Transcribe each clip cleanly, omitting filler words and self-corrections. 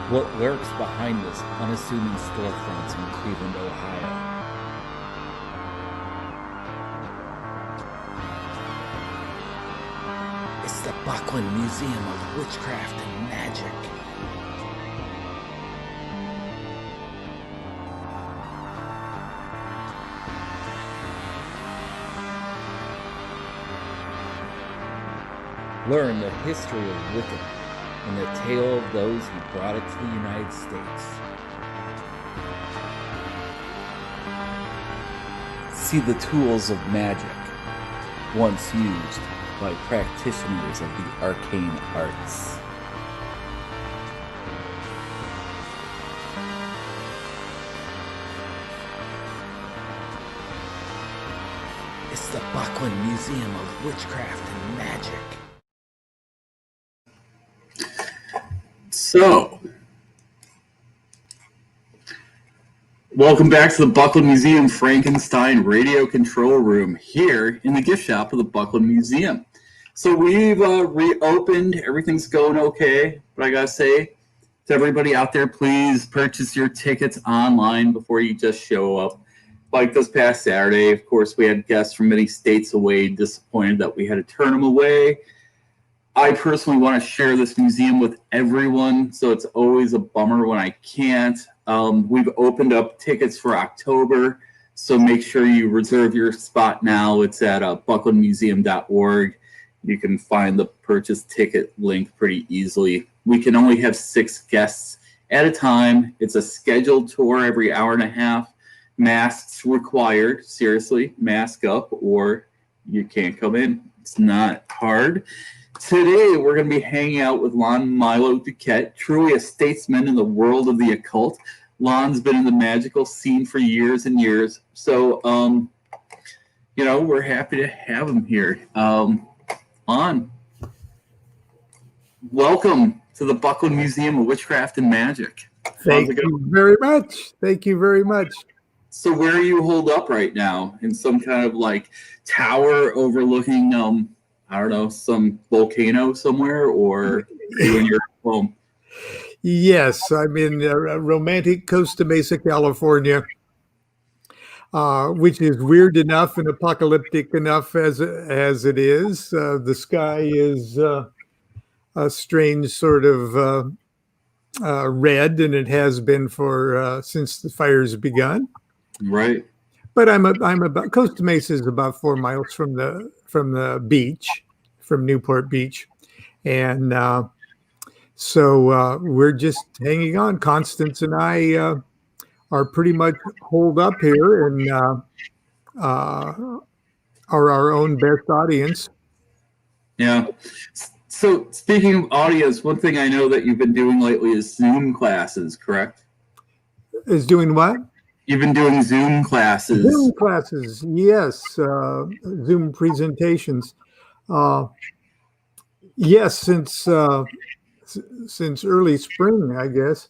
What lurks behind this unassuming storefronts in Cleveland, Ohio? It's the Buckland Museum of Witchcraft and Magic. Learn the history of Wicca and the tale of those who brought it to the United States. See the tools of magic once used by practitioners of the arcane arts. It's the Buckland Museum of Witchcraft and Magic. So, welcome back to the Buckland Museum Frankenstein Radio Control Room here in the gift shop of the Buckland Museum. So we've reopened, everything's going okay, but I gotta say to everybody out there, please purchase your tickets online before you just show up. Like this past Saturday, of course, we had guests from many states away, disappointed that we had to turn them away. I personally want to share this museum with everyone, so it's always a bummer when I can't. We've opened up tickets for October, so make sure you reserve your spot now. It's at bucklandmuseum.org. You can find the purchase ticket link pretty easily. We can only have 6 guests at a time. It's a scheduled tour every hour and a half. Masks required. Seriously, mask up or you can't come in. It's not hard. Today, we're going to be hanging out with Lon Milo Duquette, truly a statesman in the world of the occult. Lon's been in the magical scene for years and years. So, we're happy to have him here. Lon, welcome to the Buckland Museum of Witchcraft and Magic. Thank you very much. Thank you very much. So where are you holed up right now? In some kind of like tower overlooking I don't know, some volcano somewhere, or in your home? Yes, I'm in romantic Costa Mesa, California, which is weird enough and apocalyptic enough as it is. The sky is a strange sort of red, and it has been for since the fire's begun. Right. But I'm about Costa Mesa is about 4 miles from the beach, from Newport Beach, and so we're just hanging on. Constance and I are pretty much holed up here, and are our own best audience. Yeah. So speaking of audience, one thing I know that you've been doing lately is Zoom classes, correct? Is doing what? You've been doing Zoom classes. Zoom classes, yes. Zoom presentations. Yes, since early spring, I guess.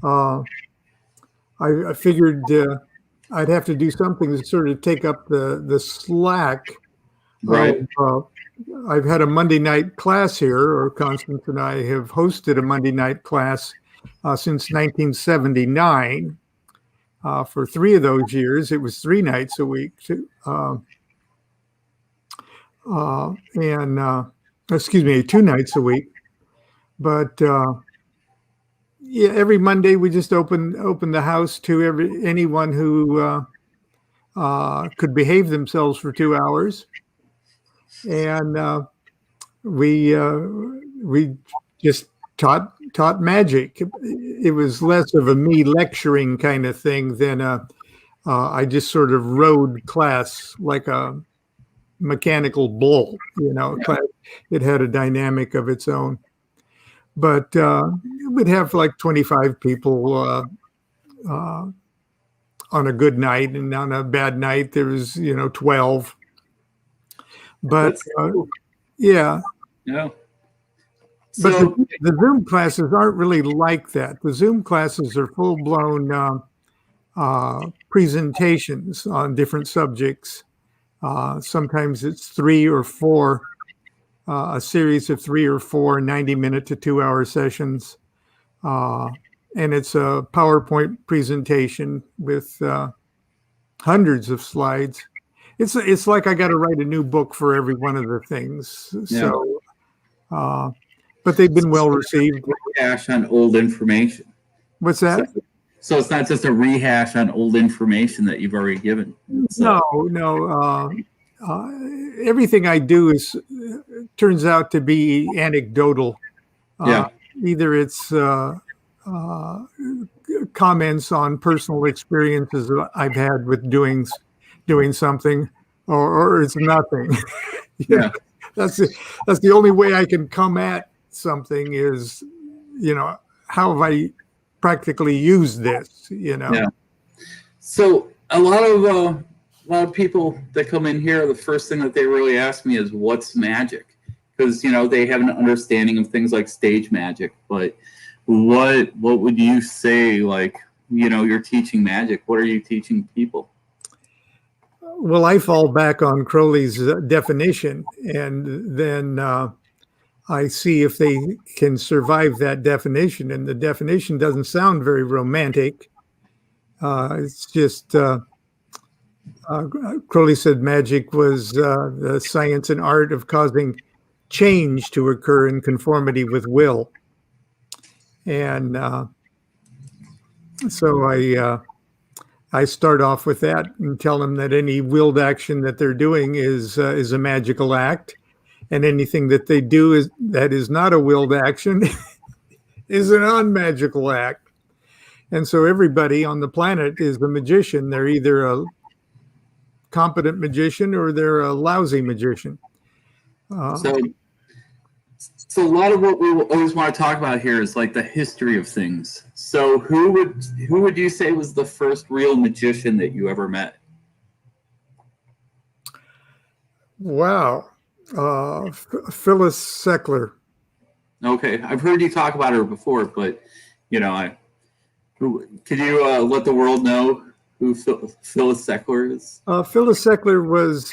I figured I'd have to do something to sort of take up the slack. Right. I've had a Monday night class here, or Constance and I have hosted a Monday night class since 1979. For 3 of those years, it was 3 nights a week. Excuse me, 2 nights a week. But yeah, every Monday we just open the house to anyone who could behave themselves for 2 hours, and we just taught magic. It was less of a me lecturing kind of thing than I just sort of rode class like a mechanical bull, It had a dynamic of its own. But we'd have like 25 people on a good night, and on a bad night there was 12. But yeah. But So, the Zoom classes aren't really like that. The Zoom classes are full-blown presentations on different subjects. Sometimes it's 3 or 4, a series of 3 or 4 90-minute to 2-hour sessions. and it's a PowerPoint presentation with hundreds of slides. It's like I got to write a new book for every one of the things. Yeah. So, but they've been well received. Rehash on old information. What's that? So it's not just a rehash on old information that you've already given. No. Everything I do turns out to be anecdotal. Yeah. Either it's comments on personal experiences I've had with doing something, or it's nothing. Yeah. That's the only way I can come at something is, how have I practically used this? Yeah. So a lot of people that come in here, the first thing that they really ask me is, what's magic? Because they have an understanding of things like stage magic, but what would you say, like, you're teaching magic? What are you teaching people? Well, I fall back on Crowley's definition, and then I see if they can survive that definition. And the definition doesn't sound very romantic. It's just Crowley said magic was the science and art of causing change to occur in conformity with will. And so I start off with that and tell them that any willed action that they're doing is a magical act, and anything that they do that is not a willed action is an unmagical act. And so everybody on the planet is a magician. They're either a competent magician or they're a lousy magician. So a lot of what we always want to talk about here is like the history of things. So who would you say was the first real magician that you ever met? Wow. Phyllis Seckler. Okay. I've heard you talk about her before, but could you let the world know who Phyllis Seckler is? Phyllis Seckler was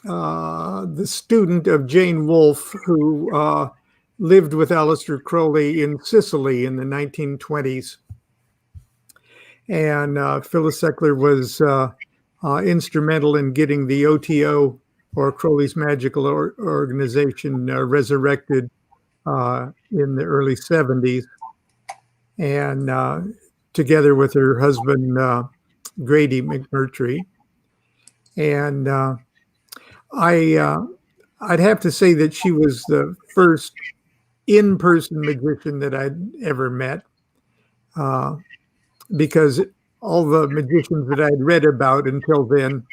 the student of Jane Wolfe, who lived with Aleister Crowley in Sicily in the 1920s. And Phyllis Seckler was instrumental in getting the OTO, or Crowley's Magical Organization, resurrected in the early 70s. And together with her husband, Grady McMurtry. And I'd have to say that she was the first in-person magician that I'd ever met, because all the magicians that I'd read about until then,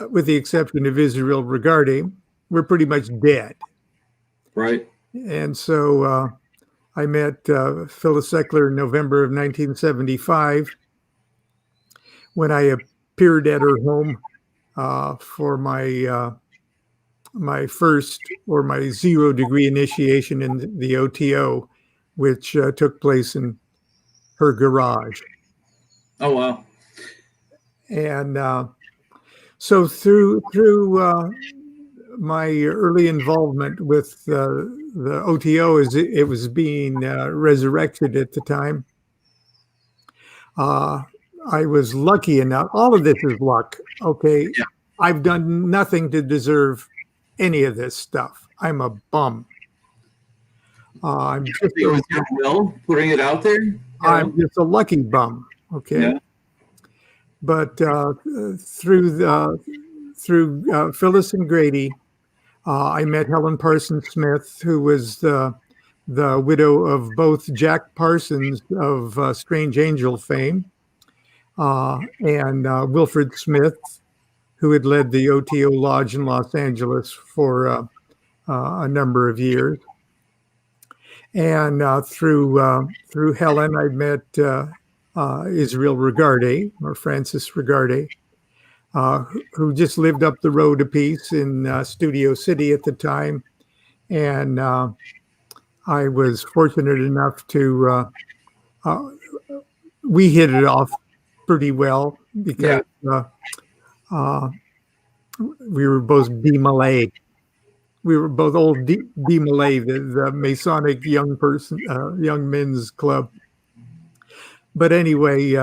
with the exception of Israel Regardie, were pretty much dead. Right. And so I met Phyllis Seckler in November of 1975 when I appeared at her home for my first, or my 0-degree initiation in the OTO, which took place in her garage. Oh, wow. And so through my early involvement with the OTO as it was being resurrected at the time, I was lucky enough. All of this is luck. Okay. Yeah. I've done nothing to deserve any of this stuff. I'm a bum. I'm just it was your will putting it out there? I'm just a lucky bum. Okay. Yeah. But through Phyllis and Grady, I met Helen Parsons Smith, who was the widow of both Jack Parsons of Strange Angel fame, and Wilfred Smith, who had led the OTO Lodge in Los Angeles for a number of years. And through Helen, I met Israel Regardie, or Francis Regardie, who just lived up the road a piece in Studio City at the time. And I was fortunate enough to, we hit it off pretty well because we were both B. Malay. we were both old D Malay, the Masonic young men's club. But anyway,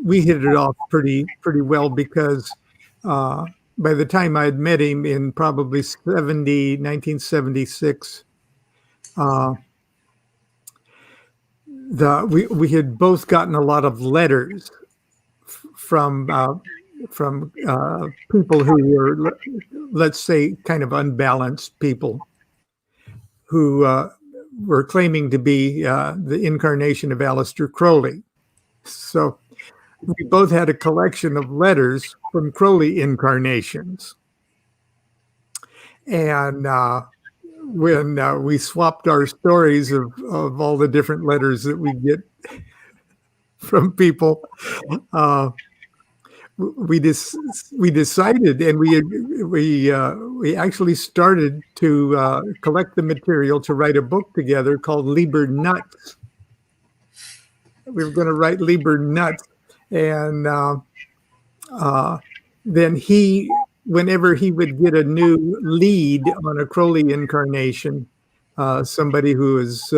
we hit it off pretty well because by the time I had met him in probably 1976, we had both gotten a lot of letters from people who were, let's say, kind of unbalanced people who were claiming to be the incarnation of Aleister Crowley. So we both had a collection of letters from Crowley incarnations. And when we swapped our stories of all the different letters that we get from people, we decided, and we actually started to collect the material to write a book together called Lieber Nuts. We were going to write Lieber Nuts, and then whenever he would get a new lead on a Crowley incarnation, somebody who is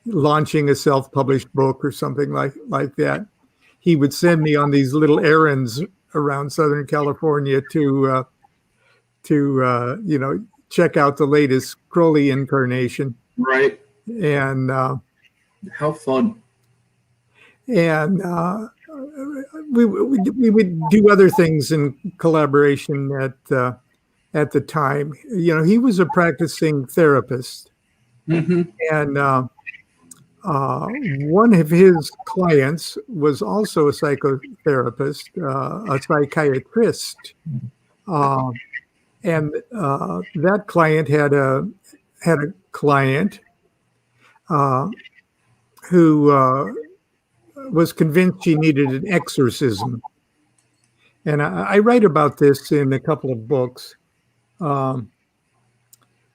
launching a self-published book or something like that, he would send me on these little errands around Southern California to check out the latest Crowley incarnation. Right. And how fun. And we would do other things in collaboration at the time. He was a practicing therapist, and one of his clients was also a psychotherapist, a psychiatrist, and that client had a client who was convinced she needed an exorcism. And I write about this in a couple of books.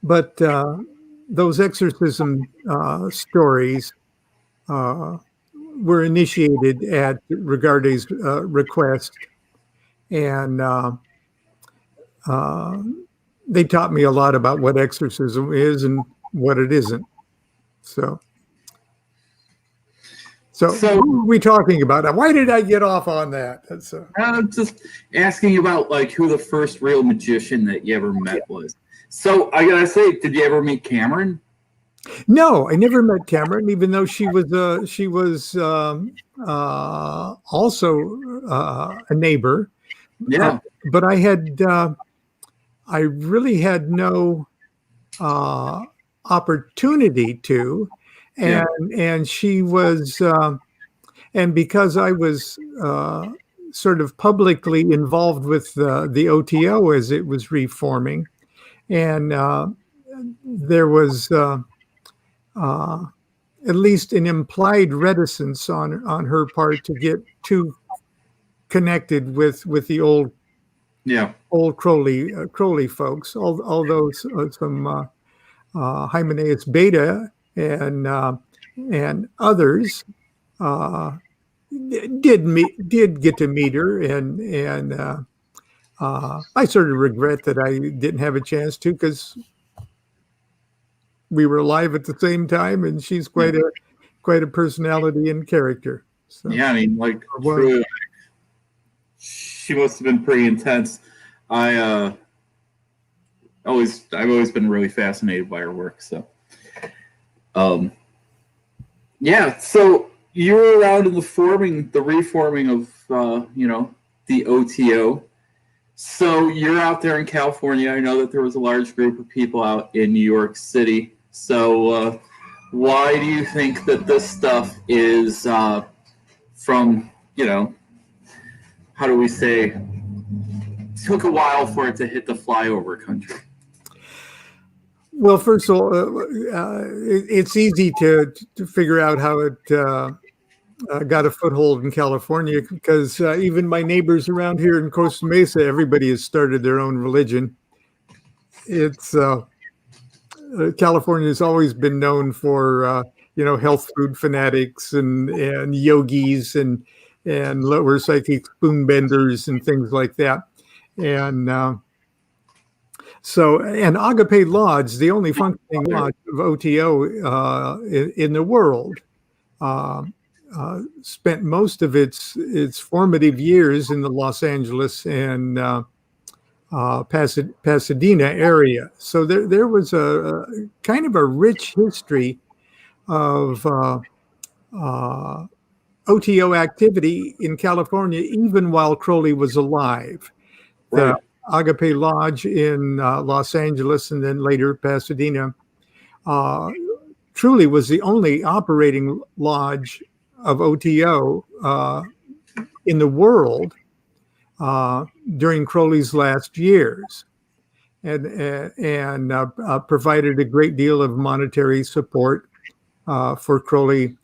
But those exorcism stories were initiated at Regarde's request. And they taught me a lot about what exorcism is and what it isn't. So what are we talking about? Why did I get off on that? I'm just asking about who the first real magician that you ever met was. So I gotta say, did you ever meet Cameron? No, I never met Cameron, even though she was also a neighbor. Yeah, but I really had no opportunity to. And she was, and because I was sort of publicly involved with the OTO as it was reforming, and there was at least an implied reticence on her part to get too connected with the old Crowley folks, although some Hymenaeus Beta and others did get to meet her, and I sort of regret that I didn't have a chance to, because we were alive at the same time, and she's quite a personality and character. So, yeah, I mean, true, she must have been pretty intense. I've always been really fascinated by her work. So. So you were around in the reforming of, the OTO. So you're out there in California. I know that there was a large group of people out in New York City. So why do you think that this stuff is from, how do we say, took a while for it to hit the flyover country? Well, first of all, it's easy to figure out how it got a foothold in California, because even my neighbors around here in Costa Mesa, everybody has started their own religion. It's California has always been known for health food fanatics and yogis and lower psychic spoon benders and things like that, and So, and Agape Lodge, the only functioning lodge of OTO in the world, spent most of its formative years in the Los Angeles and Pasadena area. So there was a kind of a rich history of OTO activity in California, even while Crowley was alive. Right. The Agape Lodge in Los Angeles and then later Pasadena truly was the only operating lodge of OTO in the world during Crowley's last years, and provided a great deal of monetary support for Crowley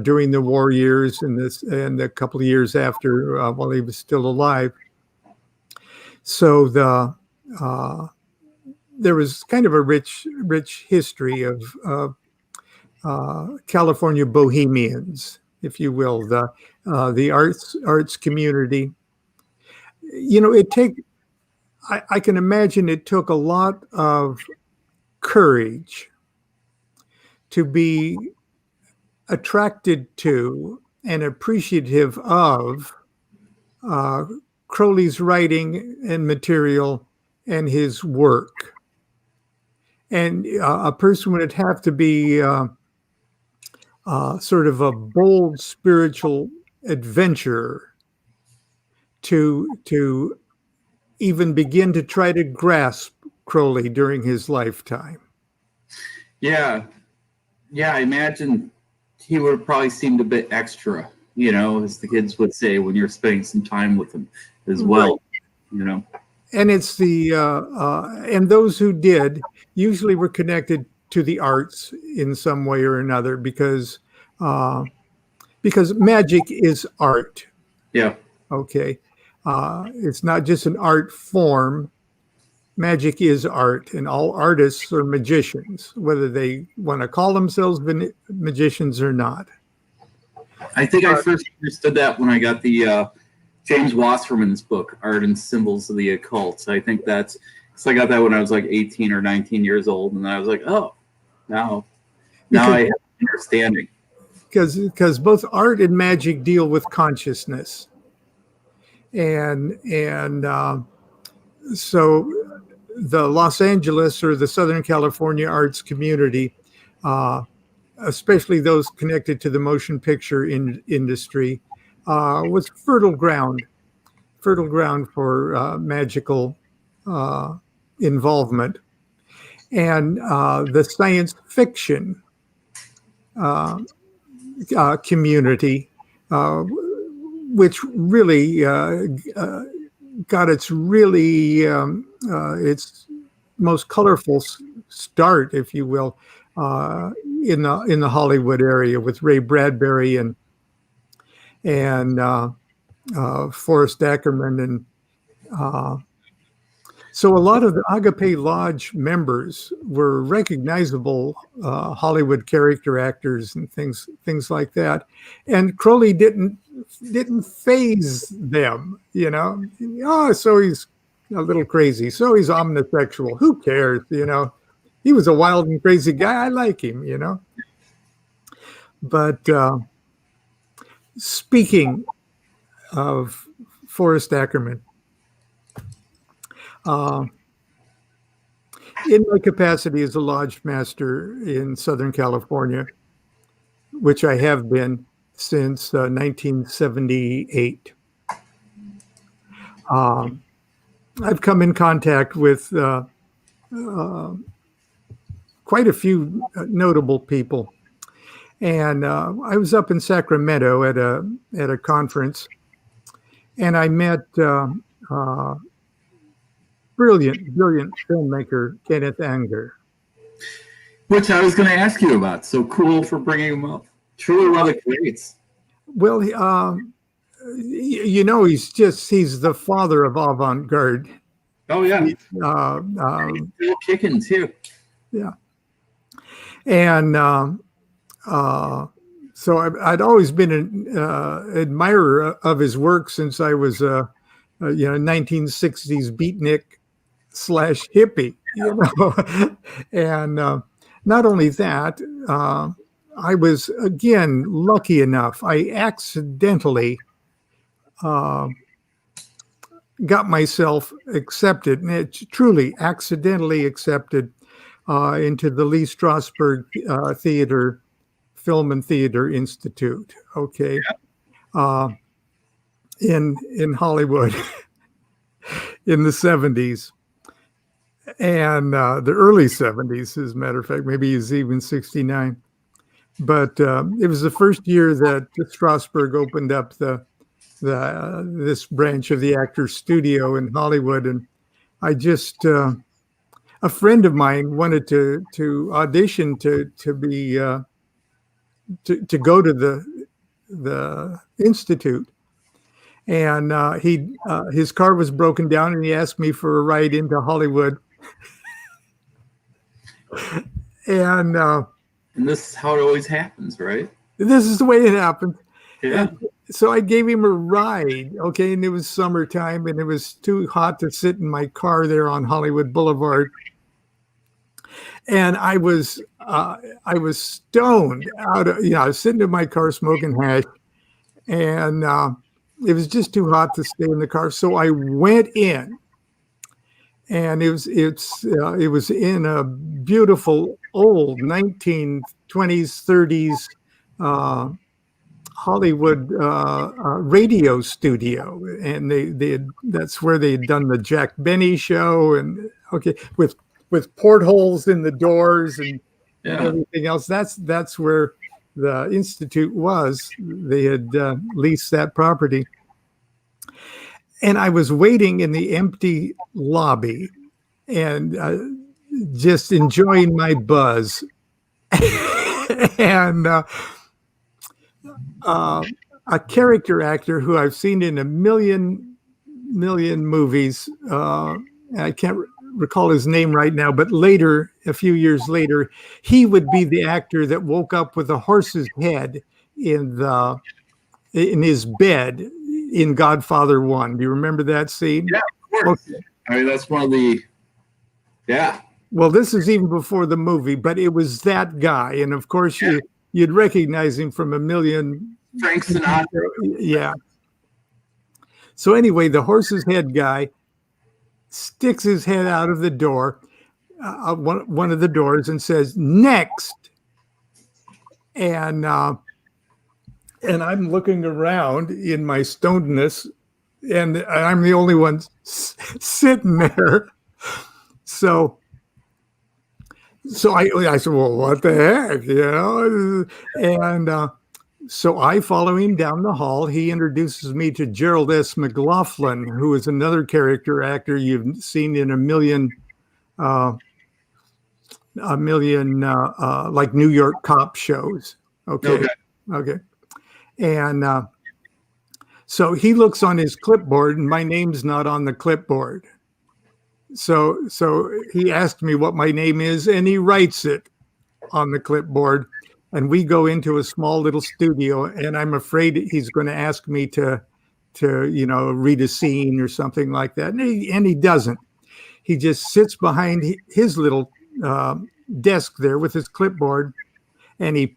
during the war years and a couple of years after while he was still alive. So there was kind of a rich history of California bohemians, if you will, the arts community. You know, I can imagine it took a lot of courage to be attracted to and appreciative of Crowley's writing and material and his work. And a person would have to be sort of a bold spiritual adventurer to even begin to try to grasp Crowley during his lifetime. Yeah. I imagine he would have probably seemed a bit extra, you know, as the kids would say when you're spending some time with him as well, you know. And it's and those who did usually were connected to the arts in some way or another because magic is art. Yeah. Okay. It's not just an art form. Magic is art, and all artists are magicians, whether they want to call themselves magicians or not. I think I first understood that when I got the James Wasserman's book, Art and Symbols of the Occult. I think that's, because I got that when I was like 18 or 19 years old, and I was like, oh, now I have an understanding. Because both art and magic deal with consciousness. And so the Los Angeles or the Southern California arts community, especially those connected to the motion picture industry, was fertile ground for magical involvement. And the science fiction community, which really got its most colorful start, if you will, in the Hollywood area with Ray Bradbury and Forrest Ackerman, and so a lot of the Agape Lodge members were recognizable Hollywood character actors and things like that, and Crowley didn't faze them, you know. Oh, so he's a little crazy, so he's omnisexual. Who cares, you know? He was a wild and crazy guy. I like him, you know. But speaking of Forrest Ackerman, in my capacity as a lodge master in Southern California, which I have been since 1978, I've come in contact with quite a few notable people. And I was up in Sacramento at a conference, and I met brilliant filmmaker Kenneth Anger. Which I was going to ask you about. So cool for bringing him up. Truly one of the greats. Well, you know, he's the father of avant-garde. Oh, yeah. Still kicking, too. Yeah. And so I'd always been an admirer of his work since I was 1960s beatnik hippie, and not only that, I was again lucky enough. I accidentally got myself accepted, and it's truly accidentally accepted into the Lee Strasberg Film and Theater Institute. Okay, in Hollywood in the 70s and the early 70s, as a matter of fact, maybe it's even 69. But it was the first year that Strasberg opened up this branch of the Actors Studio in Hollywood, and I just a friend of mine wanted to audition to be to go to the institute, and his car was broken down, and he asked me for a ride into Hollywood, and this is how it always happens, right? This is the way it happened. Yeah. And so I gave him a ride, okay, and it was summertime, and it was too hot to sit in my car there on Hollywood Boulevard. And I was stoned out of, I was sitting in my car smoking hash, and it was just too hot to stay in the car. So I went in, and it was in a beautiful old 1920s, 30s Hollywood radio studio, and that's where they had done the Jack Benny show, and with portholes in the doors and everything else. That's where the institute was. They had leased that property, and I was waiting in the empty lobby and just enjoying my buzz, and a character actor who I've seen in a million movies. I can't recall his name right now, but later, a few years later, he would be the actor that woke up with a horse's head in his bed in Godfather 1. Do you remember that scene? Yeah, of course. Okay. I mean, that's one of the, Well, this is even before the movie, but it was that guy. And of course, you'd recognize him from a million. Frank Sinatra. Yeah. So anyway, the horse's head guy sticks his head out of the door, one of the doors, and says, "Next." And I'm looking around in my stonedness, and I'm the only one sitting there. So I said, "Well, what the heck?" And so I follow him down the hall. He introduces me to Gerald S. McLaughlin, who is another character actor you've seen in a million like New York cop shows. Okay. And so he looks on his clipboard, and my name's not on the clipboard. So he asked me what my name is, and he writes it on the clipboard. And we go into a small little studio, and I'm afraid he's going to ask me to read a scene or something like that. And he doesn't. He just sits behind his little desk there with his clipboard, and he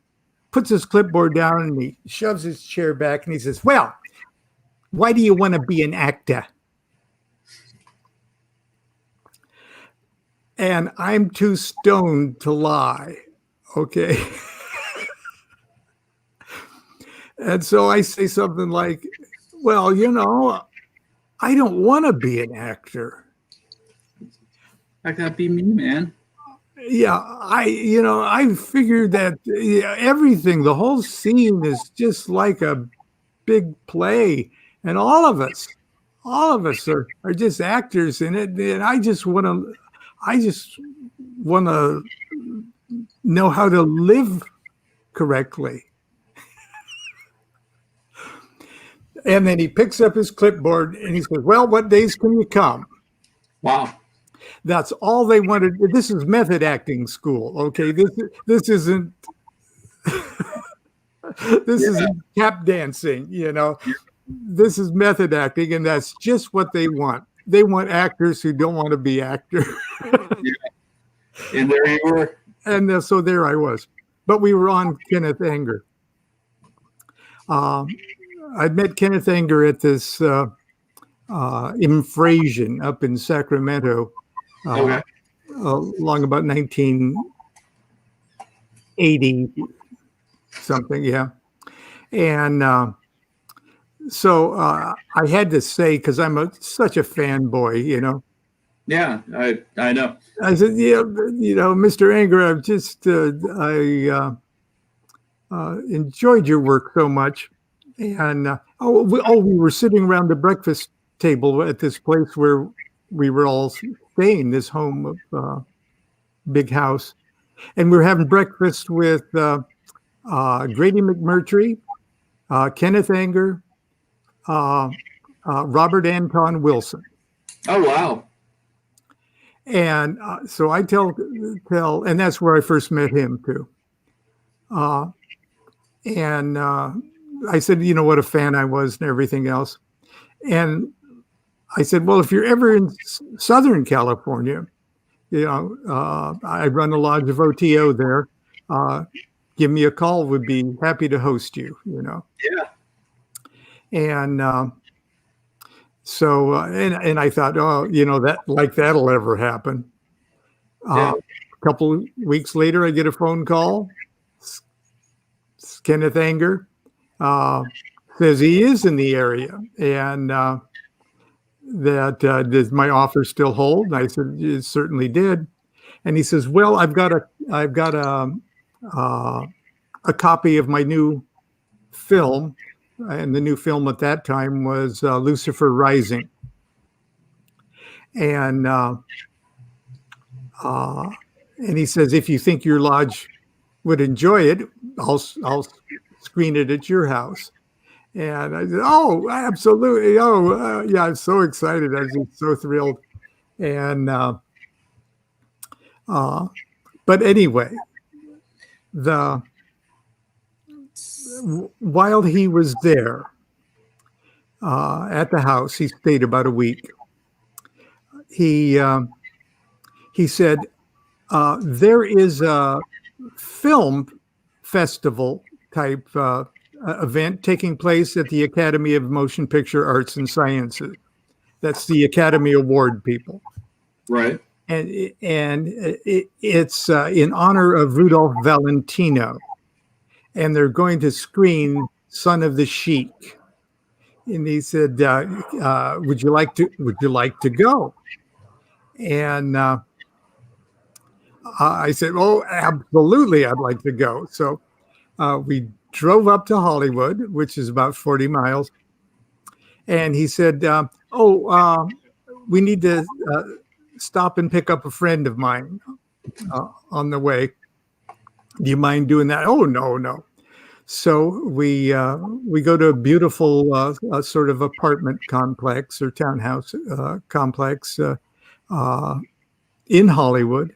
puts his clipboard down, and he shoves his chair back, and he says, "Well, why do you want to be an actor?" And I'm too stoned to lie. Okay. And so I say something like, "Well, I don't want to be an actor." That gotta be me, man. Yeah, I figured that everything, the whole scene is just like a big play, and all of us are just actors in it, and I just want to know how to live correctly. And then he picks up his clipboard and he says, "Well, what days can you come?" Wow. That's all they wanted. This is method acting school. Okay. This isn't isn't tap dancing, This is method acting, and that's just what they want. they want actors who don't want to be actors. And there you were. And so there I was. But we were on Kenneth Anger. I met Kenneth Anger at this infrasion up in Sacramento along about 1980 something, yeah. And so I had to say, because I'm such a fanboy, you know. Yeah, I know. I said, yeah, you know, Mr. Anger, I've just enjoyed your work so much. And we were sitting around the breakfast table at this place where we were all staying, this home of big house, and we were having breakfast with Grady McMurtry, Kenneth Anger, Robert Anton Wilson. Oh wow! And so I tell, and that's where I first met him too. And I said, you know, what a fan I was and everything else. And I said, well, if you're ever in Southern California, you know, I run a lodge of OTO there. Give me a call. Would be happy to host you, you know. Yeah. And so, and I thought, oh, you know, that'll ever happen. A couple of weeks later, I get a phone call. Kenneth Anger says he is in the area, and that does my offer still hold? And I said, it certainly did. And he says, well, I've got a copy of my new film, and the new film at that time was Lucifer Rising. And he says, if you think your lodge would enjoy it, I'll screen it at your house. And I said, oh, absolutely. Oh, yeah, I'm so excited. I was just so thrilled. And but anyway, while he was there at the house, he stayed about a week. He said, there is a film festival type event taking place at the Academy of Motion Picture Arts and Sciences. That's the Academy Award people. Right. And it's in honor of Rudolph Valentino. And they're going to screen Son of the Sheik. And he said, would you like to go? And I said, oh, absolutely, I'd like to go. So we drove up to Hollywood, which is about 40 miles. And he said, we need to stop and pick up a friend of mine on the way. Do you mind doing that? Oh, no. So we go to a beautiful sort of apartment complex or townhouse complex in Hollywood.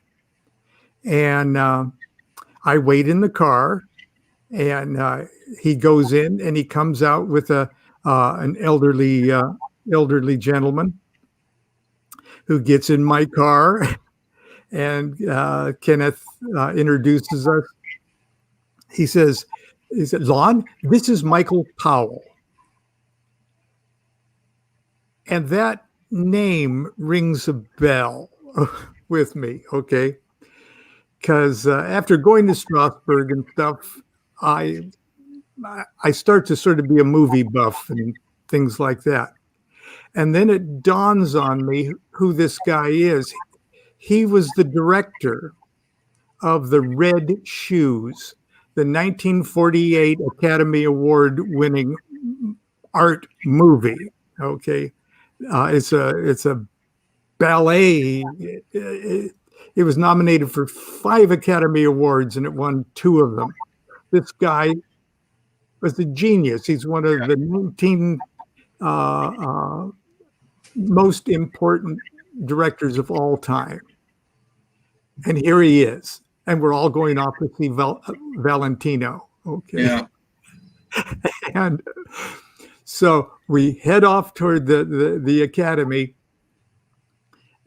And I wait in the car, and he goes in, and he comes out with an elderly gentleman who gets in my car, and Kenneth introduces us. He said, Lon, this is Michael Powell. And that name rings a bell with me, okay? Because after going to Strasbourg and stuff, I start to sort of be a movie buff and things like that. And then it dawns on me who this guy is. He was the director of The Red Shoes, the 1948 Academy Award winning art movie. Okay. It's a ballet. It was nominated for 5 Academy Awards, and it won 2 of them. This guy was a genius. He's one of the 19 most important directors of all time. And here he is. And we're all going off to see Valentino. Okay. Yeah. And so we head off toward the academy,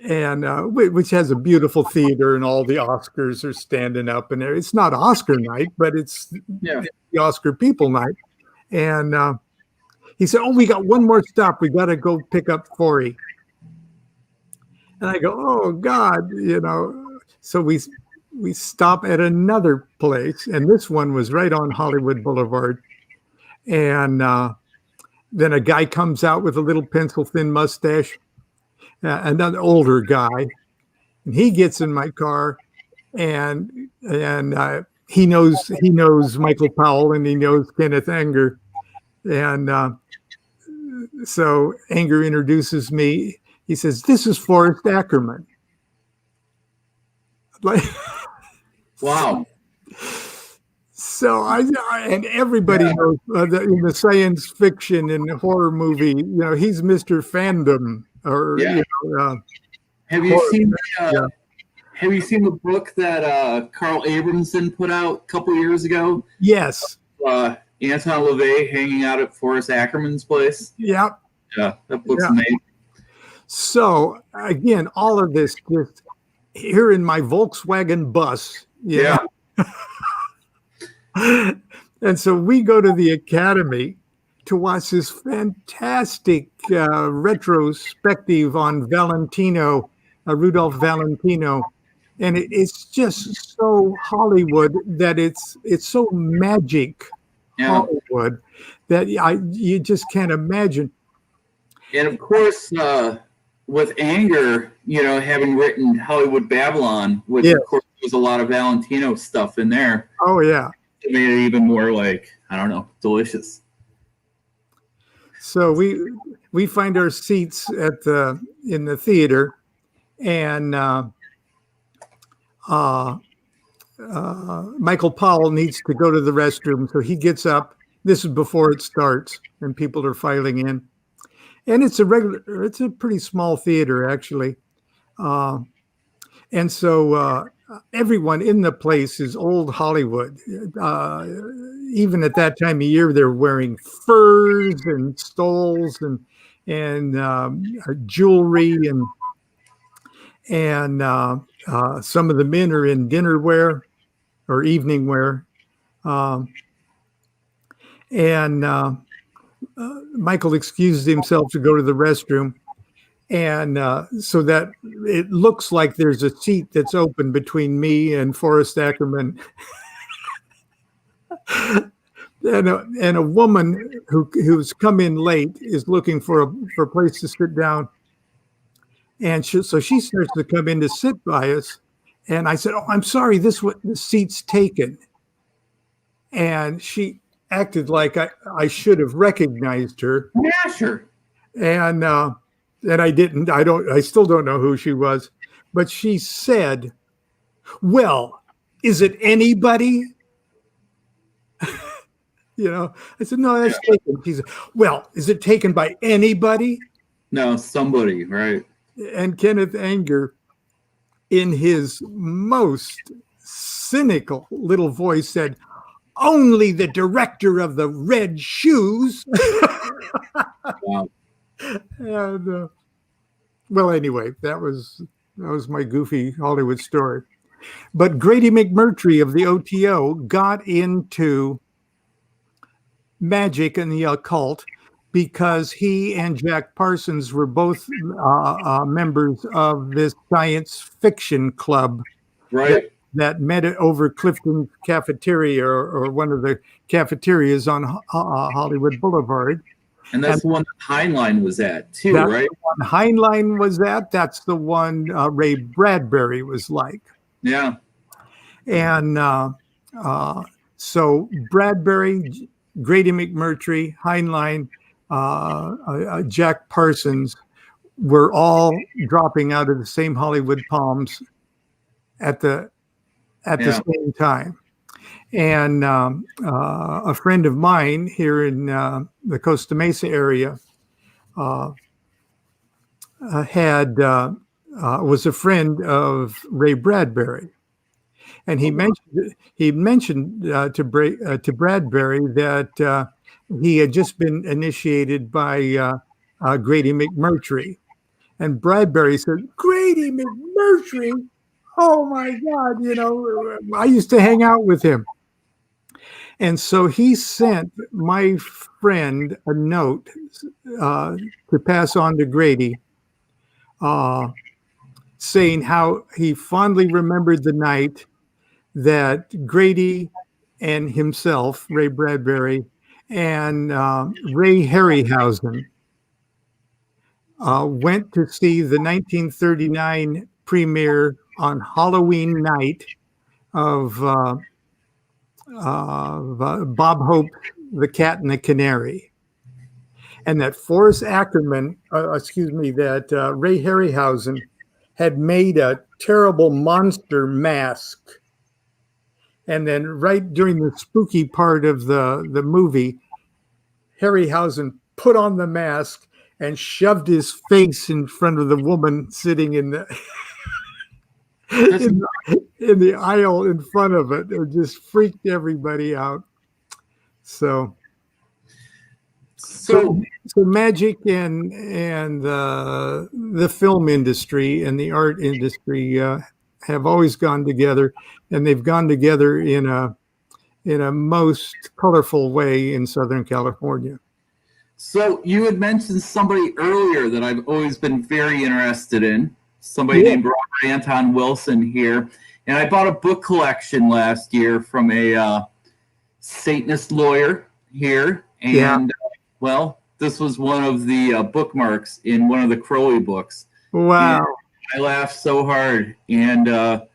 and which has a beautiful theater, and all the Oscars are standing up, and it's not Oscar night, but it's the Oscar people night. And he said, "Oh, we got one more stop. We got to go pick up Forey." And I go, "Oh God," So we stop at another place, and this one was right on Hollywood Boulevard. And then a guy comes out with a little pencil-thin mustache, another older guy, and he gets in my car, and he knows Michael Powell, and he knows Kenneth Anger, and so Anger introduces me. He says, "This is Forrest Ackerman." Like, wow. So and everybody knows that in the science fiction and horror movie, he's Mr. Fandom. Or have you seen Have you seen the book that Carl Abramson put out a couple years ago? Yes. Anton LaVey hanging out at Forrest Ackerman's place. Yep. Yeah, that book's amazing. So again, all of this just here in my Volkswagen bus. Yeah. And so we go to the Academy to watch this fantastic retrospective on Valentino, Rudolph Valentino. And it's just so Hollywood that it's so magic Hollywood that you just can't imagine. And of course, with Anger, having written Hollywood Babylon, which of course there's a lot of Valentino stuff in there. Oh yeah. It made it even more delicious. So we find our seats in the theater, and Michael Powell needs to go to the restroom, so he gets up. This is before it starts, and people are filing in. And it's a pretty small theater actually, and so everyone in the place is old Hollywood. Even at that time of year, they're wearing furs and stoles and jewelry, and some of the men are in dinner wear or evening wear, and Michael excused himself to go to the restroom, and so that it looks like there's a seat that's open between me and Forrest Ackerman. and a woman who's come in late is looking for a place to sit down, and so she starts to come in to sit by us, and I said, "Oh, I'm sorry, the seat's taken," and she acted like I should have recognized her. Yeah, sure. And I didn't. I still don't know who she was, but she said, "Well, is it anybody?" I said, "No, that's taken." She said, "Well, is it taken by anybody?" No, somebody, right? And Kenneth Anger, in his most cynical little voice, said, "Only the director of the Red Shoes." Wow. And well, anyway, that was my goofy Hollywood story. But Grady McMurtry of the OTO got into magic and the occult because he and Jack Parsons were both members of this science fiction club, right? That met over Clifton's cafeteria or one of the cafeterias on Hollywood Boulevard. And that's the one that Heinlein was at too, right? The one Heinlein was at. That's the one Ray Bradbury was like. Yeah. And so Bradbury, Grady McMurtry, Heinlein, Jack Parsons were all dropping out of the same Hollywood Palms at the same time. And a friend of mine here in the Costa Mesa area was a friend of Ray Bradbury, and he mentioned to Bradbury that he had just been initiated by Grady McMurtry, And Bradbury said, Grady McMurtry. Oh my God, I used to hang out with him. And so he sent my friend a note to pass on to Grady, saying how he fondly remembered the night that Grady and himself, Ray Bradbury, and Ray Harryhausen went to see the 1939 premiere on Halloween night of Bob Hope, The Cat and the Canary. And that Forrest Ackerman, that Ray Harryhausen had made a terrible monster mask. And then right during the spooky part of the movie, Harryhausen put on the mask and shoved his face in front of the woman sitting in the in the aisle in front of it. It just freaked everybody out. So magic and the film industry and the art industry have always gone together, and they've gone together in a most colorful way in Southern California. So you had mentioned somebody earlier that I've always been very interested in, somebody named Robert Anton Wilson here. And I bought a book collection last year from a Satanist lawyer here. And, well, this was one of the bookmarks in one of the Crowley books. Wow. And I laughed so hard. And, I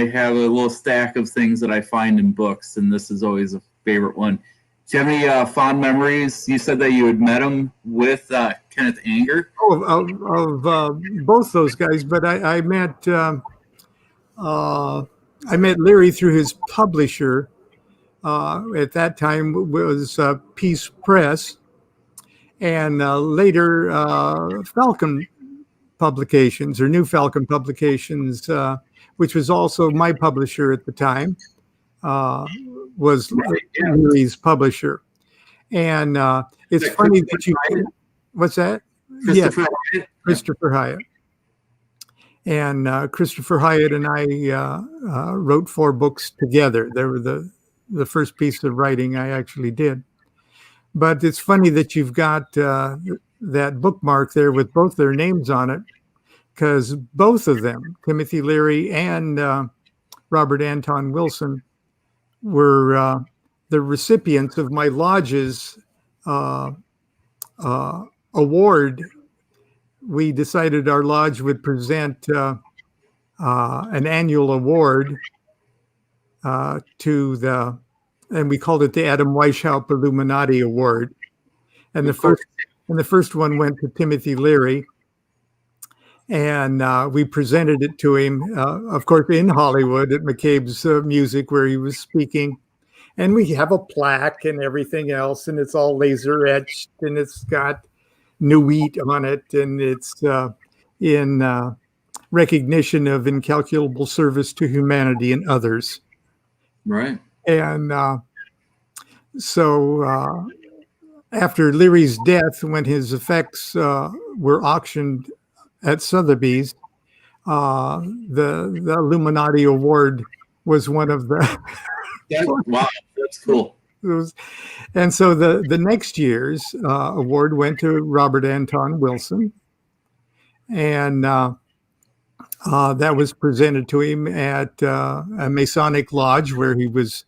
have a little stack of things that I find in books, and this is always a favorite one. Do you have any fond memories? You said that you had met him with Kenneth Anger. Of both those guys, but I met Larry through his publisher. At that time was Peace Press, and later Falcon Publications, or New Falcon Publications, which was also my publisher at the time. Was Larry's publisher. And it's funny that you... What's that? Christopher Hyatt? Christopher Hyatt. And Christopher Hyatt and I wrote 4 books together. They were the first piece of writing I actually did. But it's funny that you've got that bookmark there with both their names on it, because both of them, Timothy Leary and Robert Anton Wilson, were the recipients of my lodge's award. We decided our lodge would present an annual award to and we called it the Adam Weishaupt Illuminati Award. And the first one went to Timothy Leary. And we presented it to him, of course, in Hollywood at McCabe's Music, where he was speaking. And we have a plaque and everything else, and it's all laser etched, and it's got Nuit on it, and it's in recognition of incalculable service to humanity and others. Right. And so after Leary's death, when his effects were auctioned at Sotheby's, the Illuminati Award was one of the... Wow, that's cool. And so the next year's award went to Robert Anton Wilson, and that was presented to him at a Masonic lodge where he was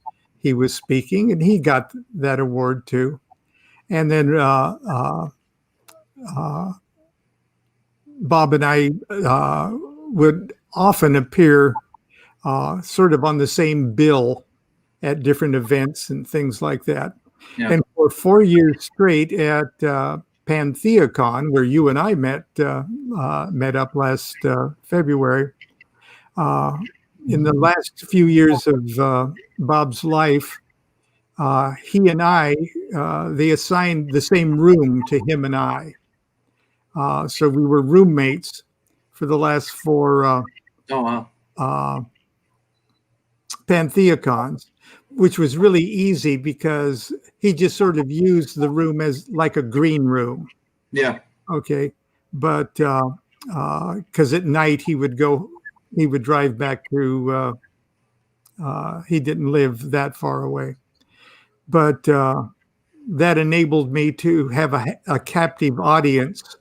speaking, and he got that award too. And then Bob and I would often appear sort of on the same bill at different events and things like that. Yeah. And for 4 years straight at Pantheacon, where you and I met up last February, in the last few years of Bob's life, he and I, they assigned the same room to him and I. So we were roommates for the last 4 Pantheacons, which was really easy because he just sort of used the room as like a green room. Yeah. Okay. but because at night he would drive back to. He didn't live that far away, but that enabled me to have a captive audience.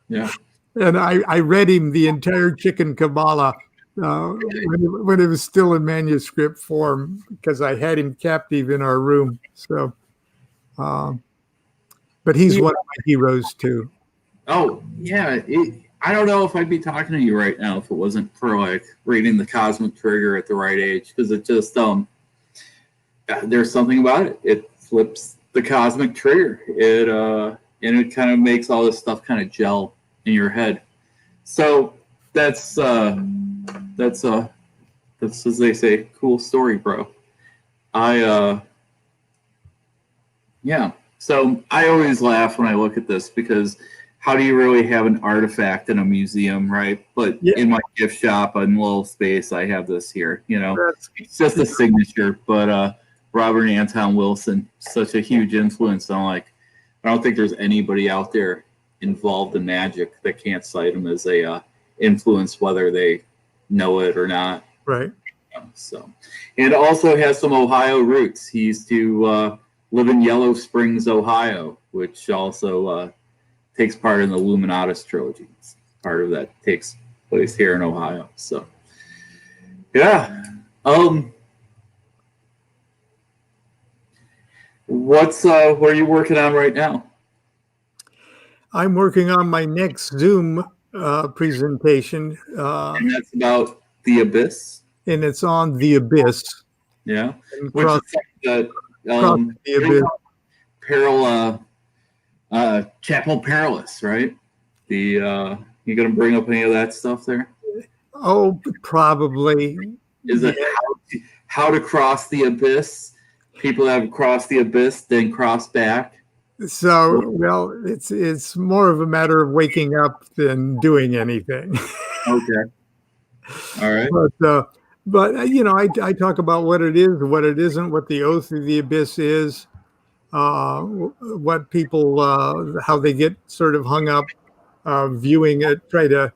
Yeah. And I read him the entire Chicken Kabbalah when it was still in manuscript form, because I had him captive in our room. So, but he's one of my heroes too. Oh, yeah. I don't know if I'd be talking to you right now if it wasn't for like reading the Cosmic Trigger at the right age, because it just there's something about it. It flips the Cosmic Trigger. And it kind of makes all this stuff kind of gel in your head. So that's as they say, cool story, bro. Yeah. So I always laugh when I look at this, because how do you really have an artifact in a museum, right? But in my gift shop in little space, I have this here. It's just a signature. But Robert Anton Wilson, such a huge influence. I don't think there's anybody out there involved in magic that can't cite him as a influence, whether they know it or not. Right. So, and also has some Ohio roots. He used to live in Yellow Springs, Ohio, which also takes part in the Illuminatus trilogy. Part of that takes place here in Ohio. So, yeah. What are you working on right now? I'm working on my next Zoom presentation. And that's about the Abyss. And it's on the Abyss. Yeah. Which is that the Abyss. Chapel Perilous, right? You going to bring up any of that stuff there? Oh, probably. Is it how to cross the abyss? People that have crossed the abyss, then cross back. So, well, it's more of a matter of waking up than doing anything. Okay. All right. But I talk about what it is, what it isn't, what the Oath of the Abyss is, what people, how they get sort of hung up viewing it, try to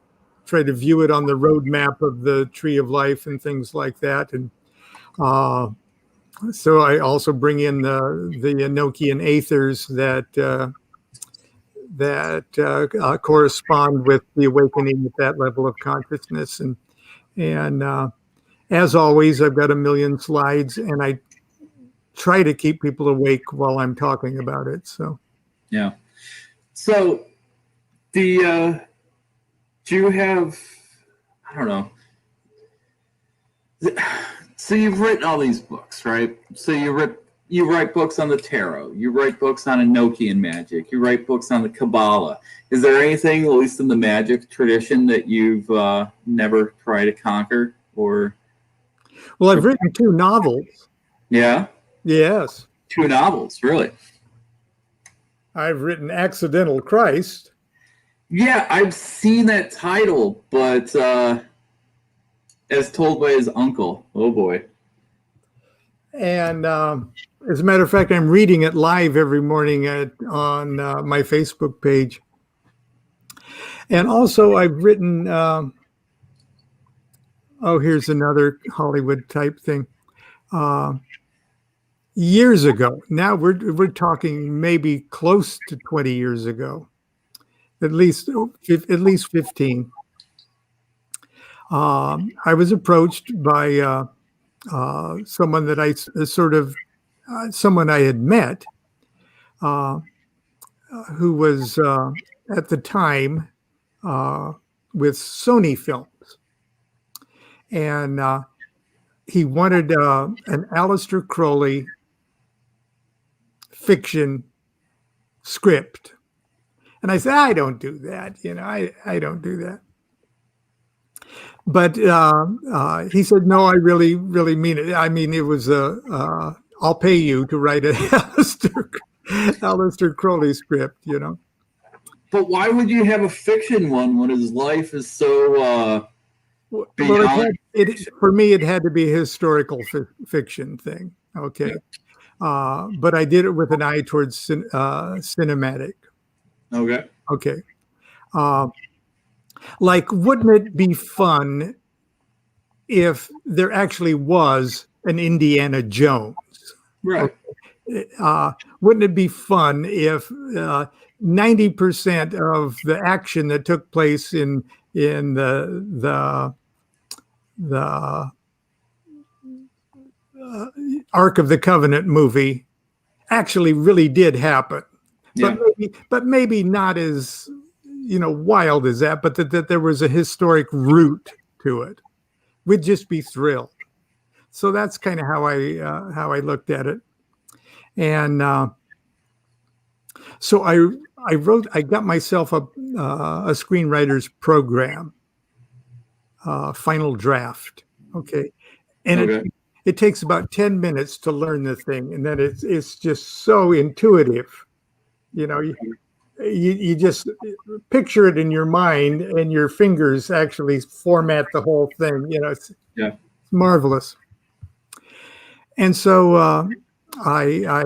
view it on the roadmap of the Tree of Life and things like that. And so I also bring in the Enochian aethers that correspond with the awakening at that level of consciousness. And as always, I've got a million slides, and I try to keep people awake while I'm talking about it. So, yeah. So, do you have? I don't know. So you've written all these books, right? So you write books on the tarot. You write books on Enochian magic. You write books on the Kabbalah. Is there anything, at least in the magic tradition, that you've never tried to conquer? Or, well, I've written 2 novels. Yeah. Yes. 2 novels, really. I've written Accidental Christ. Yeah, I've seen that title, but as told by his uncle. Oh boy. And as a matter of fact, I'm reading it live every morning on my Facebook page. And also I've written, here's another Hollywood type thing. Years ago, now we're talking maybe close to 20 years ago, at least 15. I was approached by someone that I someone I had met, who was at the time with Sony Films, and he wanted an Aleister Crowley fiction script, and I said, I don't do that. I don't do that. But he said, no, I really, really mean it. I mean, it was I'll pay you to write an Aleister Crowley script, But why would you have a fiction one when his life is so beyond? For me, it had to be a historical fiction thing. Okay. But I did it with an eye towards cinematic. Okay. Okay. Like, wouldn't it be fun if there actually was an Indiana Jones? Right. Wouldn't it be fun if 90% of the action that took place in the Ark of the Covenant movie actually really did happen? Yeah. But maybe not as wild as that, but that there was a historic root to it. We'd just be thrilled. So that's kind of how I looked at it. And so I got myself a screenwriter's program, final draft. Okay. And it takes about 10 minutes to learn the thing. And then it's just so intuitive. You just picture it in your mind, and your fingers actually format the whole thing. It's marvelous. And so I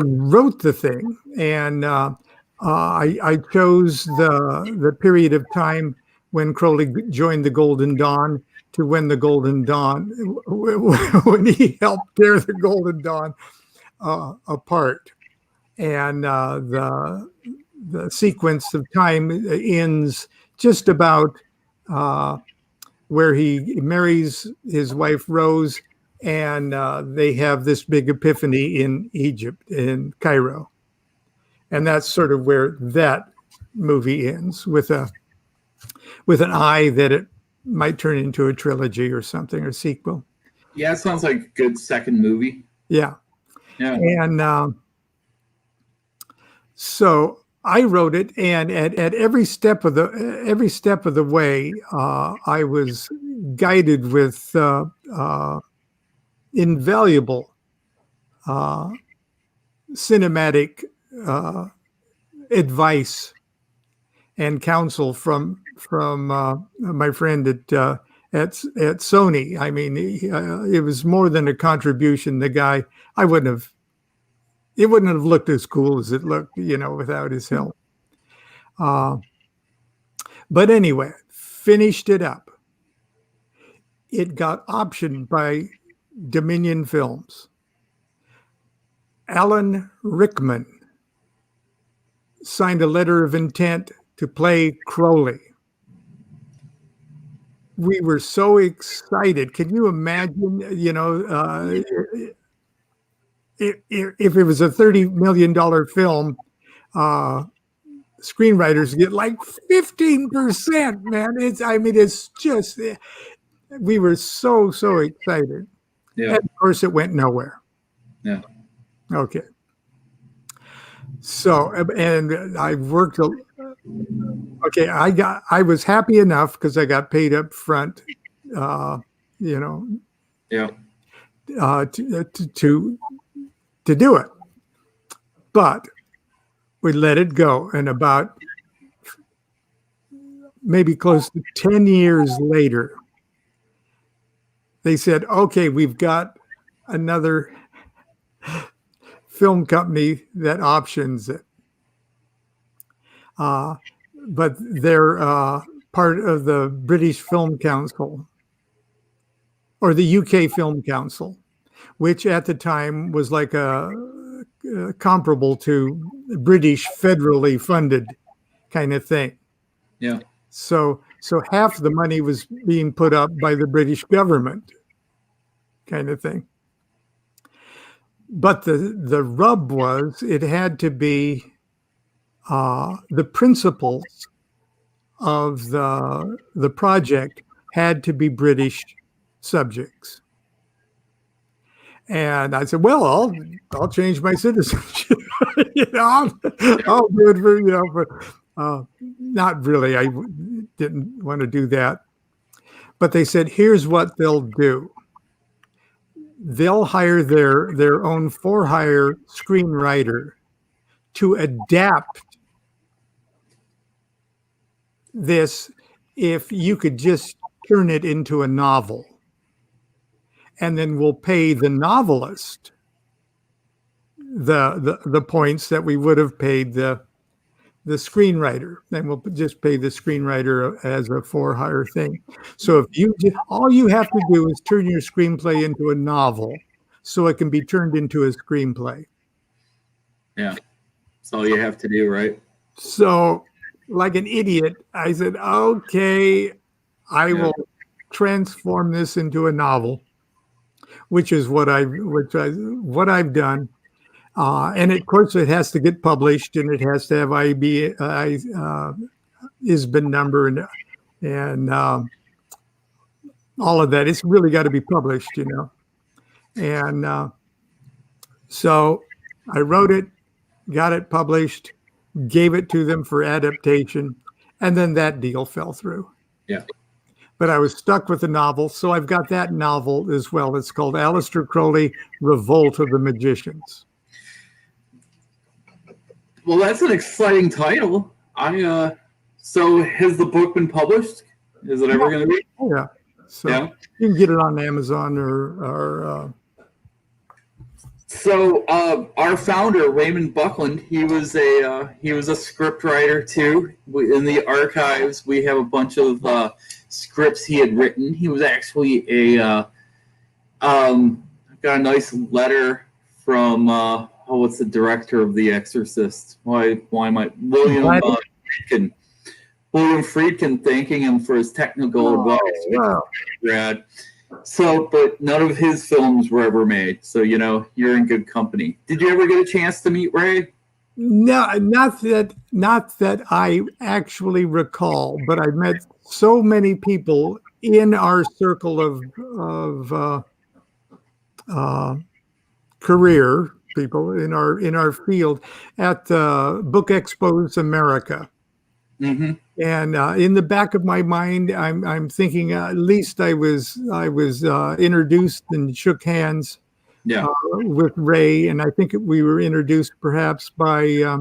wrote the thing, and I chose the period of time when Crowley joined the Golden Dawn to when the Golden Dawn, when he helped tear the Golden Dawn apart. And the sequence of time ends just about where he marries his wife Rose, and they have this big epiphany in Egypt, in Cairo. And that's sort of where that movie ends, with an eye that it might turn into a trilogy or something, or sequel. Yeah, it sounds like a good second movie. Yeah. And so I wrote it, and at every step of the way, I was guided with invaluable cinematic advice and counsel from my friend at Sony. I mean, it was more than a contribution. The guy, it wouldn't have looked as cool as it looked, without his help. But anyway, finished it up. It got optioned by Dominion Films. Alan Rickman signed a letter of intent to play Crowley. We were so excited. Can you imagine, if it was a $30 million film, screenwriters get like 15%, man. It's just, we were so excited. Yeah. And of course it went nowhere. Yeah. Okay. So, and I worked, okay, I was happy enough because I got paid up front, Yeah. To do it. But we let it go. And about maybe close to 10 years later, they said, okay, we've got another film company that options it. But they're part of the British Film Council, or the UK Film Council, which at the time was like comparable to British federally funded kind of thing. Yeah. So half the money was being put up by the British government kind of thing. But the rub was it had to be the principles of the project had to be British subjects. And I said, well, I'll change my citizenship. I'll do it for, not really. I didn't want to do that. But they said, here's what they'll do. They'll hire their own for-hire screenwriter to adapt this if you could just turn it into a novel. And then we'll pay the novelist the points that we would have paid the the screenwriter, and we'll just pay the screenwriter as a for-hire thing. So if all you have to do is turn your screenplay into a novel, so it can be turned into a screenplay. Yeah, that's all you have to do, right? So, like an idiot, I said, "Okay, I will transform this into a novel," which is what I've done. And of course, it has to get published, and it has to have ISBN number and all of that. It's really got to be published, And so I wrote it, got it published, gave it to them for adaptation, and then that deal fell through. Yeah. But I was stuck with the novel, so I've got that novel as well. It's called Aleister Crowley, Revolt of the Magicians. Well, that's an exciting title. So has the book been published? Is it ever going to be? Yeah. So you can get it on Amazon or So our founder, Raymond Buckland, he was a script writer too. In the archives, we have a bunch of scripts he had written. He was actually got a nice letter from what's the director of The Exorcist? Why am I William Friedkin? William Friedkin thanking him for his technical advice. Wow. Brad. So, but none of his films were ever made. So, you're in good company. Did you ever get a chance to meet Ray? No, not that I actually recall, but I met so many people in our circle of career people in our field at Book Expos America. Mm-hmm. And in the back of my mind, I'm thinking at least I was introduced and shook hands with Ray, and I think we were introduced perhaps by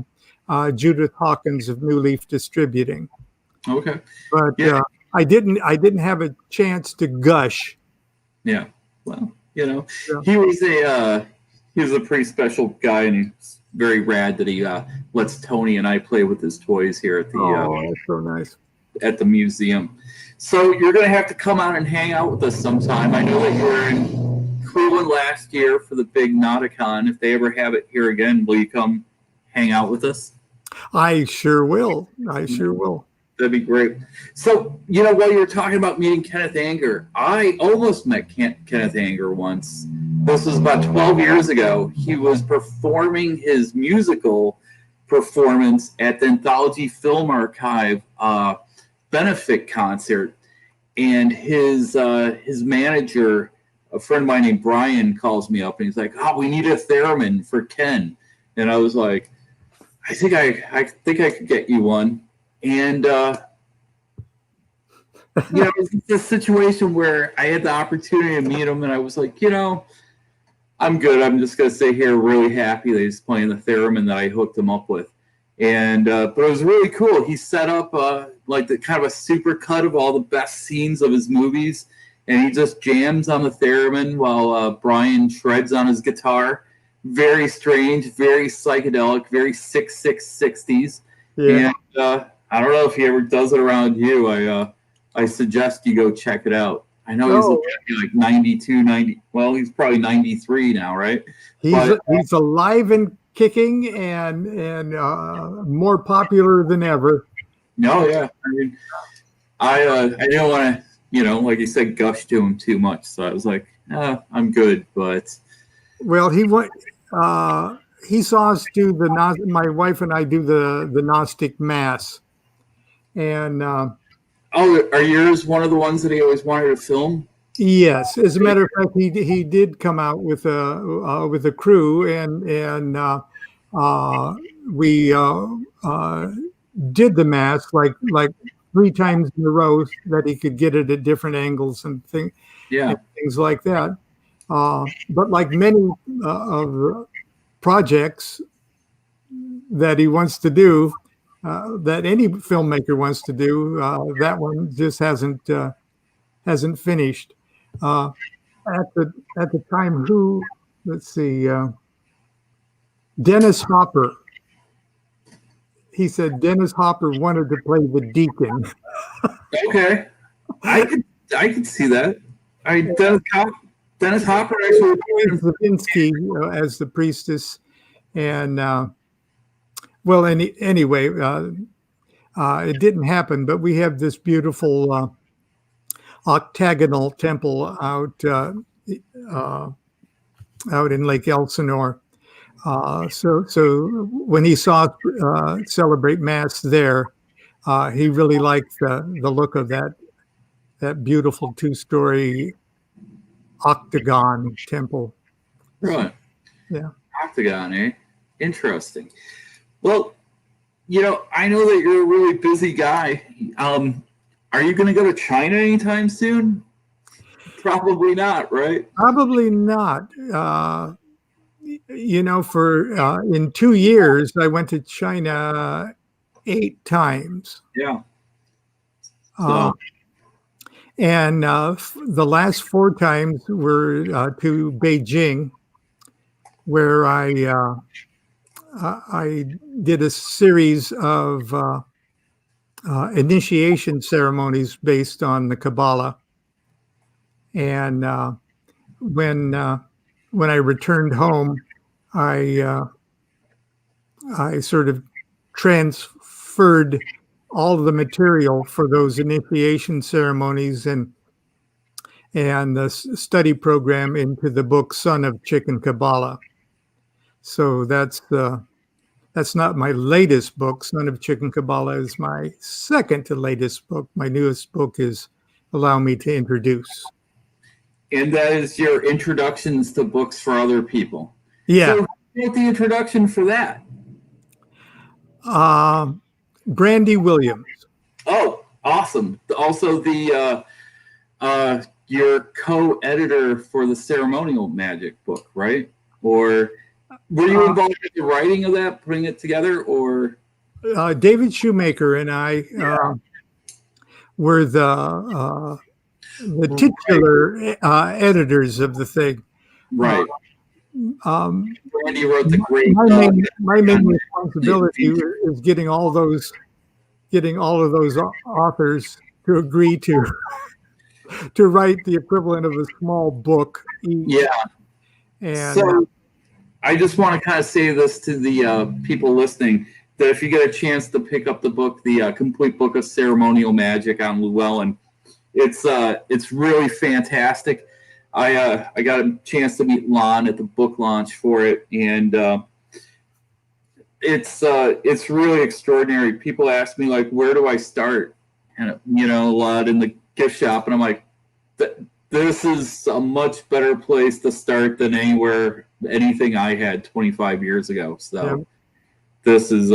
Judith Hawkins of New Leaf Distributing. Okay, but I didn't have a chance to gush. Yeah, well, he was a pretty special guy, and he's very rad that he lets Tony and I play with his toys here at the that's so nice at the museum. So you're going to have to come out and hang out with us sometime. I know that you were in Cleveland last year for the big Nauticon. If they ever have it here again, will you come hang out with us? I sure will. That'd be great. So, while you were talking about meeting Kenneth Anger, I almost met Kenneth Anger once. This was about 12 years ago. He was performing his musical performance at the Anthology Film Archive benefit concert. And his manager, a friend of mine named Brian, calls me up and he's like, "Oh, we need a theremin for Ken." And I was like, I think I could get you one. And, it was a situation where I had the opportunity to meet him, and I was like, I'm good. I'm just going to stay here really happy that he's playing the theremin that I hooked him up with. And but it was really cool. He set up like the kind of a super cut of all the best scenes of his movies, and he just jams on the theremin while Brian shreds on his guitar. Very strange, very psychedelic, very 60s. Yeah. And I don't know if he ever does it around you. I suggest you go check it out. I know he's like 92, 90. Well, he's probably 93 now, right? He's alive and kicking and more popular than ever. No, yeah. I mean, I didn't want to, like you said, gush to him too much. So I was like, I'm good. But well, he saw us do my wife and I do the Gnostic Mass. And are yours one of the ones that he always wanted to film? Yes, as a matter of fact, he did come out with a crew, and we did the Mass like 3 times in a row that he could get it at different angles and things like that. But like many of the projects that he wants to do, that any filmmaker wants to do, that one just hasn't finished. At the time, let's see, Dennis Hopper he said Dennis Hopper wanted to play the deacon. Okay, I could see that. Dennis Hopper actually Levinsky as the priestess, and well, anyway, it didn't happen. But we have this beautiful octagonal temple out in Lake Elsinore. So when he saw celebrate Mass there, he really liked the look of that beautiful 2-story octagon temple. Really? Yeah. Octagon, eh? Interesting. Well, I know that you're a really busy guy. Are you going to go to China anytime soon? Probably not, right? Probably not. For in 2 years, I went to China 8 times. Yeah. So. And the last 4 times were to Beijing, where I did a series of initiation ceremonies based on the Kabbalah. And when I returned home, I sort of transferred all of the material for those initiation ceremonies and the study program into the book Son of Chicken Kabbalah. So that's not my latest book. Son of Chicken Kabbalah is my second to latest book. My newest book is Allow Me to Introduce. And that is your introductions to books for other people. Yeah. So who wrote the introduction for that? Brandy Williams. Oh, awesome. Also your co-editor for the Ceremonial Magic book, right? Or were you involved in the writing of that, putting it together, or? David Shoemaker and I were the titular editors of the thing. Right. Brandy wrote the great. My main responsibility is getting all of those authors to agree to write the equivalent of a small book each. Yeah. And so I just want to kind of say this to the people listening, that if you get a chance to pick up the book, the complete book of Ceremonial Magic on Llewellyn, it's really fantastic. I got a chance to meet Lon at the book launch for it, and it's really extraordinary. People ask me, like, where do I start? And a lot in the gift shop, and I'm like, this is a much better place to start than anything I had 25 years ago. So this is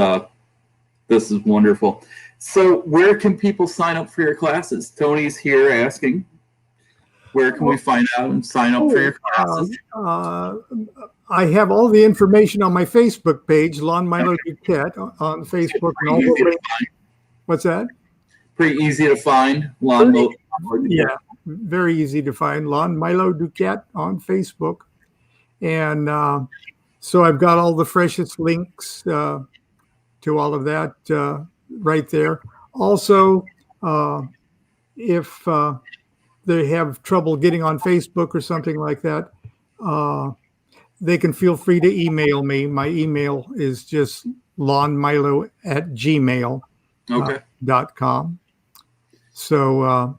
wonderful. So where can people sign up for your classes? Tony's here asking, where can we find out and sign up for your classes? I have all the information on my Facebook page, Lon Milo Duquette, on Facebook. And all the What's that? Pretty easy to find. Lon Milo Duquette. Yeah, very easy to find. Lon Milo Duquette on Facebook. And so I've got all the freshest links to all of that right there. Also, if they have trouble getting on Facebook or something like that, they can feel free to email me. My email is just lonmilo@gmail.com. So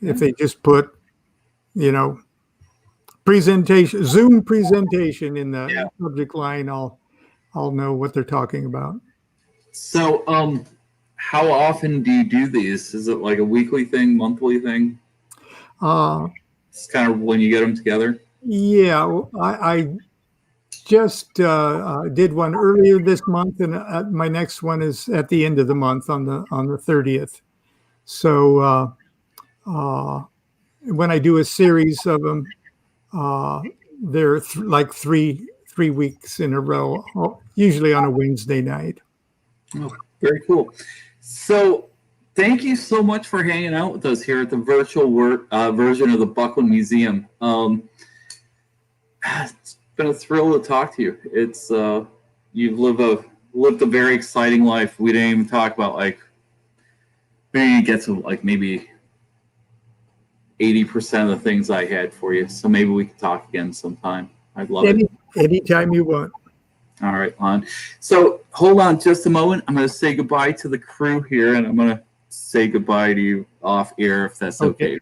if they just put, presentation, Zoom presentation in the subject line, I'll know what they're talking about. So, how often do you do these? Is it like a weekly thing, monthly thing? It's kind of when you get them together. Yeah, I just did one earlier this month, and my next one is at the end of the month on the 30th. So when I do a series of them, they're like three weeks in a row, usually on a Wednesday night. Oh, very cool. So thank you so much for hanging out with us here at the virtual version of the Buckland Museum. It's been a thrill to talk to you. It's you live a lived a very exciting life. We didn't even talk about, like, we didn't get to, like, maybe 80% of the things I had for you. So maybe we could talk again sometime. I'd love it. Anytime you want. All right, Lon. So hold on just a moment. I'm going to say goodbye to the crew here, and I'm going to say goodbye to you off air if that's okay.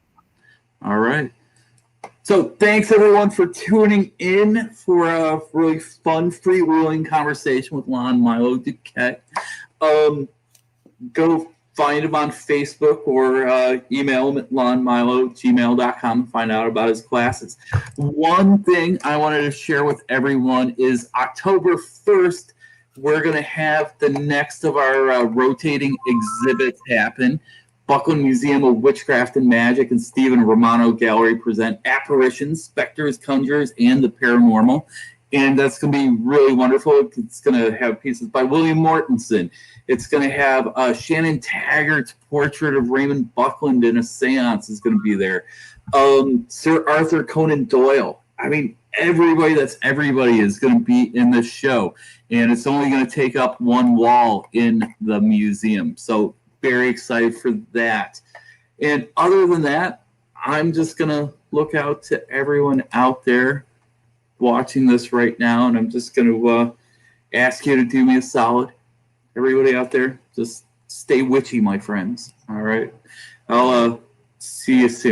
All right. So thanks, everyone, for tuning in for a really fun, freewheeling conversation with Lon Milo Duquette. Go find him on Facebook or email him at lonmilo@gmail.com and find out about his classes. One thing I wanted to share with everyone is October 1st, we're going to have the next of our rotating exhibits happen. Buckland Museum of Witchcraft and Magic and Stephen Romano Gallery present Apparitions, Specters, Conjurers, and the Paranormal. And that's going to be really wonderful. It's going to have pieces by William Mortensen. It's going to have Shannon Taggart's portrait of Raymond Buckland in a seance is going to be there. Sir Arthur Conan Doyle. I mean, everybody is going to be in this show. And it's only going to take up one wall in the museum. So very excited for that. And other than that, I'm just going to look out to everyone out there watching this right now, and I'm just going to ask you to do me a solid. Everybody out there, just stay witchy, my friends. All right. I'll see you soon.